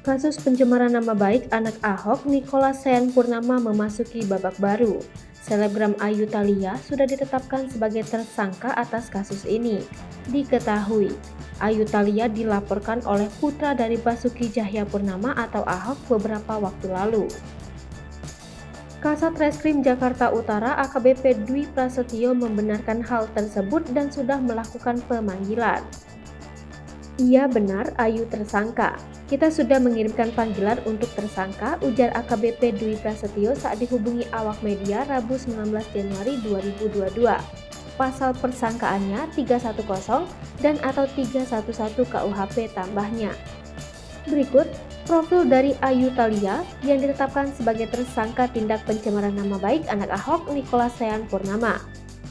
Kasus pencemaran nama baik anak Ahok, Nicholas Sean Purnama memasuki babak baru. Selebgram Ayu Thalia sudah ditetapkan sebagai tersangka atas kasus ini. Diketahui, Ayu Thalia dilaporkan oleh putra dari Basuki Cahayapurnama atau Ahok beberapa waktu lalu. Kasat Reskrim Jakarta Utara AKBP Dwi Prasetyo membenarkan hal tersebut dan sudah melakukan pemanggilan. Iya benar, Ayu tersangka. Kita sudah mengirimkan panggilan untuk tersangka, ujar AKBP Dwi Prasetyo saat dihubungi awak media Rabu 19 Januari 2022. Pasal persangkaannya 310 dan atau 311 KUHP tambahnya. Berikut profil dari Ayu Thalia yang ditetapkan sebagai tersangka tindak pencemaran nama baik anak Ahok, Nicholas Sean Purnama.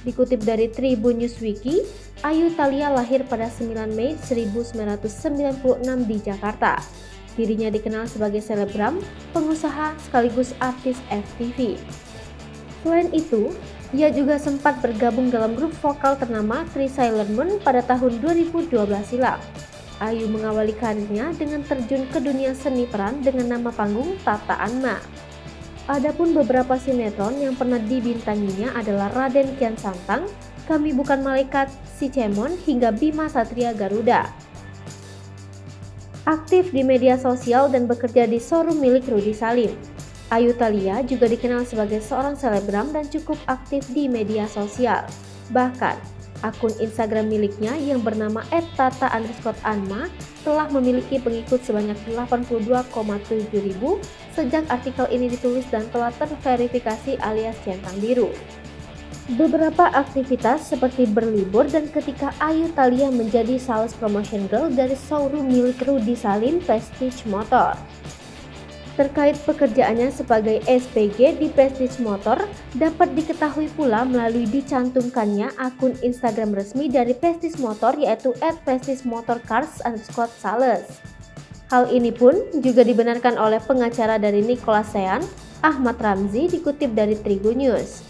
Dikutip dari Tribun News Wiki, Ayu Thalia lahir pada 9 Mei 1996 di Jakarta. Dirinya dikenal sebagai selebgram, pengusaha sekaligus artis FTV. Selain itu, ia juga sempat bergabung dalam grup vokal ternama Three Sailor Moon pada tahun 2012 silam. Ayu mengawali karirnya dengan terjun ke dunia seni peran dengan nama panggung Tata Anma. Adapun beberapa sinetron yang pernah dibintanginya adalah Raden Kian Santang, Kami Bukan Malaikat, Si Cemon, hingga Bima Satria Garuda. Aktif di media sosial dan bekerja di showroom milik Rudy Salim. Ayu Thalia juga dikenal sebagai seorang selebgram dan cukup aktif di media sosial. Bahkan, akun Instagram miliknya yang bernama @tata_anma telah memiliki pengikut sebanyak 82,7 ribu sejak artikel ini ditulis dan telah terverifikasi alias centang biru. Beberapa aktivitas seperti berlibur dan ketika Ayu Thalia menjadi sales promotion girl dari showroom milik Rudy Salim Prestige Motor. Terkait pekerjaannya sebagai SPG di Prestige Motor dapat diketahui pula melalui dicantumkannya akun Instagram resmi dari Prestige Motor yaitu @prestigemotorcars_sales. Hal ini pun juga dibenarkan oleh pengacara dari Nicholas Sean, Ahmad Ramzi, dikutip dari Tribun News.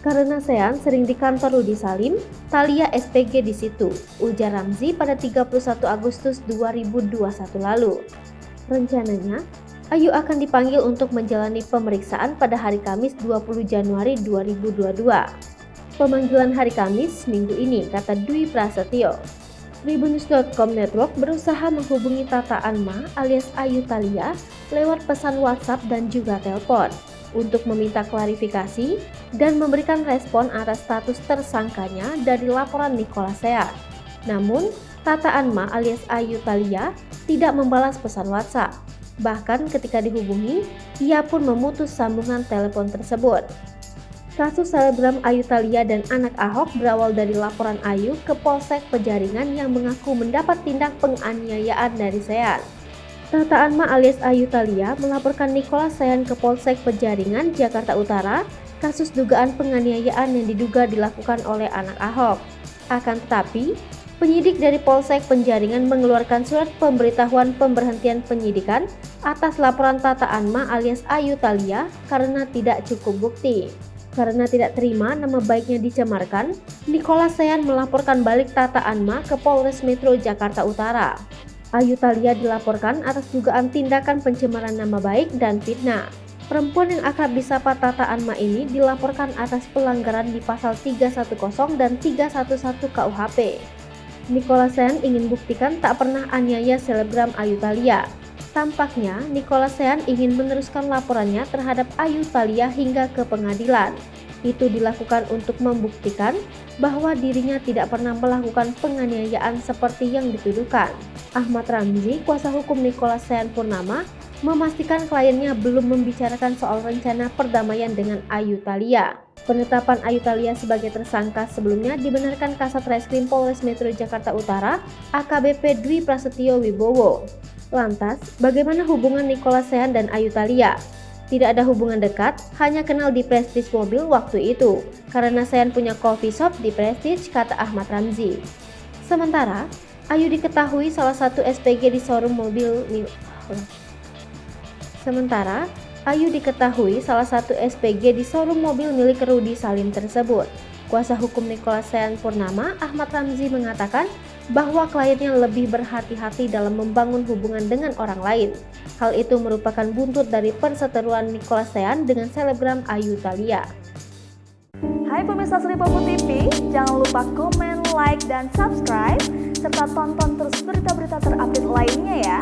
Karena Sean sering di kantor Rudy Salim, Thalia SPG di situ, ujar Ramzi pada 31 Agustus 2021 lalu. Rencananya, Ayu akan dipanggil untuk menjalani pemeriksaan pada hari Kamis 20 Januari 2022. Pemanggilan hari Kamis minggu ini, kata Dwi Prasetyo. Tribunnews.com Network berusaha menghubungi Tata Anma alias Ayu Thalia lewat pesan WhatsApp dan juga telepon untuk meminta klarifikasi dan memberikan respon atas status tersangkanya dari laporan Nicholas Sean. Namun, Tata Anma alias Ayu Thalia tidak membalas pesan WhatsApp. Bahkan ketika dihubungi, ia pun memutus sambungan telepon tersebut. Kasus selebgram Ayu Thalia dan anak Ahok berawal dari laporan Ayu ke Polsek Penjaringan yang mengaku mendapat tindak penganiayaan dari Sean. Tata Anma alias Ayu Thalia melaporkan Nicholas Sean ke Polsek Penjaringan, Jakarta Utara, kasus dugaan penganiayaan yang diduga dilakukan oleh anak Ahok. Akan tetapi, penyidik dari Polsek Penjaringan mengeluarkan surat pemberitahuan pemberhentian penyidikan atas laporan Tata Anma alias Ayu Thalia karena tidak cukup bukti. Karena tidak terima nama baiknya dicemarkan, Nicholas Sean melaporkan balik Tata Anma ke Polres Metro Jakarta Utara. Ayu Thalia dilaporkan atas dugaan tindakan pencemaran nama baik dan fitnah. Perempuan yang akrab disapa Tata Anma ini dilaporkan atas pelanggaran di pasal 310 dan 311 KUHP. Nicholas Sean ingin buktikan tak pernah aniaya selebgram Ayu Thalia. Tampaknya Nicholas Sean ingin meneruskan laporannya terhadap Ayu Thalia hingga ke pengadilan. Itu dilakukan untuk membuktikan bahwa dirinya tidak pernah melakukan penganiayaan seperti yang dituduhkan. Ahmad Ramzi, kuasa hukum Nicholas Sean Purnama, memastikan kliennya belum membicarakan soal rencana perdamaian dengan Ayu Thalia. Penetapan Ayu Thalia sebagai tersangka sebelumnya dibenarkan Kasat Reskrim Polres Metro Jakarta Utara AKBP Dwi Prasetyo Wibowo. Lantas, bagaimana hubungan Nicholas Sean dan Ayu Thalia? Tidak ada hubungan dekat, hanya kenal di Prestige Mobil waktu itu, karena Sean punya coffee shop di Prestige, kata Ahmad Ramzi. Sementara, Ayu diketahui salah satu SPG di showroom mobil milik Rudy Salim tersebut. Kuasa hukum Nicholas Sean Purnama, Ahmad Ramzi, mengatakan bahwa kliennya lebih berhati-hati dalam membangun hubungan dengan orang lain. Hal itu merupakan buntut dari perseteruan Nicholas Sean dengan selebgram Ayu Thalia. Hai pemirsa Sri Popo TV, jangan lupa komen, like, dan subscribe, serta tonton terus berita-berita terupdate lainnya ya.